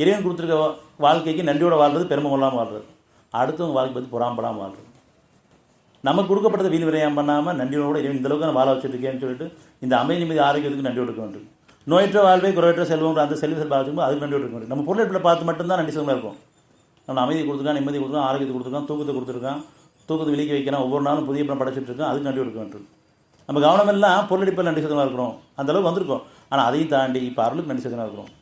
இறைவன் கொடுத்துருக்க வாழ்க்கைக்கு நன்றியோட வாழ்றது, பெருமை கொள்ளாமல் வாழ்றது, அடுத்தவங்க வாழ்க்கை பற்றி புறாம்படாமல் வாழ்றது. நமக்கு கொடுக்கப்பட்டதை வீண் விரயம் பண்ணாமல் நன்றியோட இறைவன் இந்தளவுக்கு நான் வாழ வச்சுருக்கேன்னு சொல்லிட்டு இந்த அமைதி நிம்மதி ஆரோக்கியத்துக்கு நன்றியோடு இருக்க வேண்டும். நோயற்ற வாழ்வை குறைவற்ற செல்வம் அந்த செல்வ பாதிக்கும் அதுக்கு நன்றியோடு இருக்க வேண்டும். நம்ம பொருளை பார்த்து மட்டும்தான் நன்றி செல்வமாக இருக்கும். நம்ம அமைதி கொடுத்துருக்கான், நிம்மதி கொடுத்துருக்கான், ஆரோக்கியத்தை கொடுத்துருக்கான், தூக்கத்தை கொடுத்துருக்கான், தூக்கத்தை விழிக்க வைக்கிறான், ஒவ்வொரு நாளும் புதிய படம் படைச்சிட்டு இருக்கோம், அதுக்கு நன்றி கொடுக்க வேண்டும். நம்ம கவனமெல்லாம் பொருளடிப்பில் நன்றி செலுத்தமாக இருக்கிறோம், அந்தளவுக்கு வந்திருக்கோம். ஆனால் அதையும் தாண்டி இப்போ அருளுக்கு நன்றி செலுத்தமாக இருக்கிறோம்.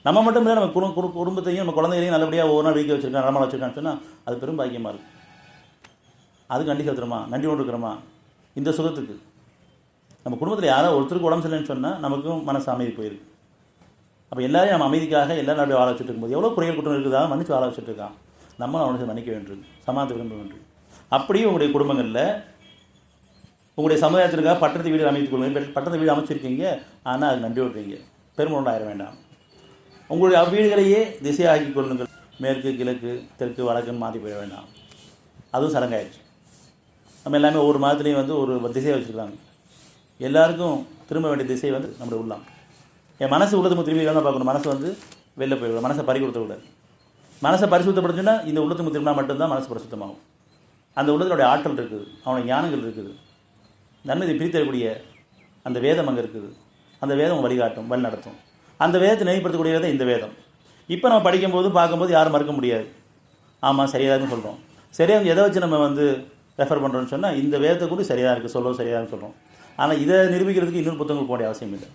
நம்ம மட்டும் இல்லை, நம்ம குடும்பத்தையும் நம்ம குழந்தைகளையும் நல்லபடியாக ஒவ்வொரு நாள் விழிக்க வச்சிருக்கான், நடமாட வச்சிருக்கான்னு சொன்னால் அது பெரும் பாக்கியமாக இருக்கும். அதுக்கு நன்றி செலுத்துறோமா, நன்றி கொண்டு இருக்கிறோமா இந்த சுகத்துக்கு. நம்ம குடும்பத்தில் யாரோ ஒருத்தருக்கு உடம்பு சரியில்லைன்னு சொன்னால் நமக்கும் மனசு அமைதி போயிருக்கு. அப்போ எல்லாரையும் நம்ம அமைதிக்காக எல்லாரும் அப்படியே வாழ வச்சுட்டு இருக்கும்போது எவ்வளோ குறைகள் குற்றம் இருக்குதா மன்னிச்சு வாழ வச்சுட்டு இருக்கான். நம்மளும் அவனுக்கு மன்னிக்க வேண்டும், சமாளித்து விரும்ப வேண்டும். அப்படியே உங்களுடைய குடும்பங்களில் உங்களுடைய சமுதாயத்திற்காக பட்டணத்தை வீடு அமைத்துக் கொள்ளுங்க. பட்டணத்தை வீடு அமைச்சிருக்கீங்க, ஆனால் அது நன்றி விட்டுறீங்க, பெருமளவு ஆயிட வேண்டாம். உங்களுடைய அவ்வீடுகளையே திசையாக்கி கொள்ளுங்கள். மேற்கு கிழக்கு தெற்கு வடக்குன்னு மாற்றி போயிட வேண்டாம், அதுவும் சடங்காயிடுச்சு. நம்ம எல்லாமே ஒவ்வொரு மாதத்துலேயும் வந்து ஒரு திசையை வச்சுருக்காங்க. எல்லாருக்கும் திரும்ப வேண்டிய திசை வந்து நம்மளுடைய உள்ளம். என் மனசு உள்ளத்துக்கு திரும்பி தான் பார்க்கணும். மனசு வந்து வெளில போயிடும், மனசை பறி கொடுத்த விட. மனசை பரிசுத்தப்படுத்தினா இந்த உள்ளத்துக்கு திரும்பினா மட்டும்தான் மனசு பரிசுத்தமாகும். அந்த உள்ளத்தினுடைய ஆற்றல் இருக்குது, அவனுடைய ஞானங்கள் இருக்குது, நன்மை பிரித்தரக்கூடிய அந்த வேதம் அங்கே இருக்குது. அந்த வேதம் வழிகாட்டும், வழி நடத்தும். அந்த வேதத்தை நினைப்படுத்தக்கூடிய வேதம் இந்த வேதம். இப்போ நம்ம படிக்கும்போது பார்க்கும்போது யாரும் மறுக்க முடியாது, ஆமாம் சரியாதுன்னு சொல்கிறோம். சரியாக எதை வச்சு நம்ம வந்து ரெஃபர் பண்ணுறோன்னு சொன்னால் இந்த வேதத்தை கூட சரியாக இருக்குது, சொல்லவும் சரியாக சொல்கிறோம். ஆனால் இதை நிரூபிக்கிறதுக்கு இன்னொரு புத்தகங்கள் போட அவசியம் இல்லை.